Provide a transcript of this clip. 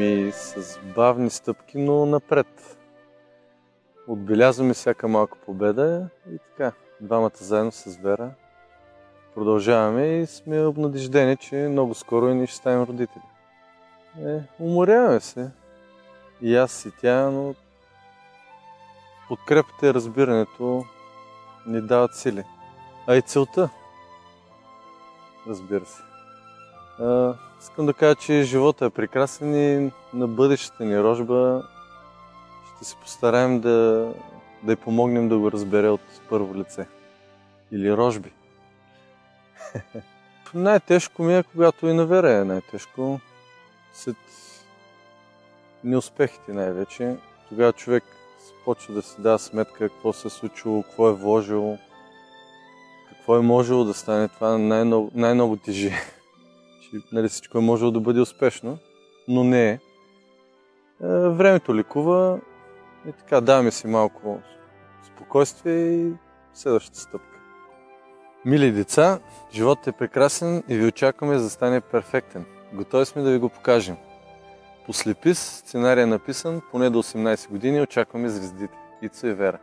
Ми с бавни стъпки, но напред. Отбелязваме всяка малка победа и така. Двамата заедно с Вера продължаваме и сме обнадеждени, че много скоро и ние ще станем родители. Уморяваме се. И аз и тя, но подкрепата и разбирането ни дават сили. А и целта, разбира се. Искам да кажа, че живота е прекрасен и на бъдещата ни рожба ще се постараем да й помогнем да го разбере от първо лице. Или рожби. Най-тежко ми е, когато и на Вера е най-тежко. След неуспехите най-вече. Тогава човек почва да си дава сметка какво се е случило, какво е вложил, какво е можело да стане. Това най-много тежи. Нали, всичко е можело да бъде успешно, но не е. Времето лекува и така даваме си малко спокойствие и следващата стъпка. Мили деца, животът е прекрасен и ви очакваме за да стане перфектен. Готови сме да ви го покажем. По слепис, сценарий е написан, поне до 18 години очакваме звездите. Ицо и Вера.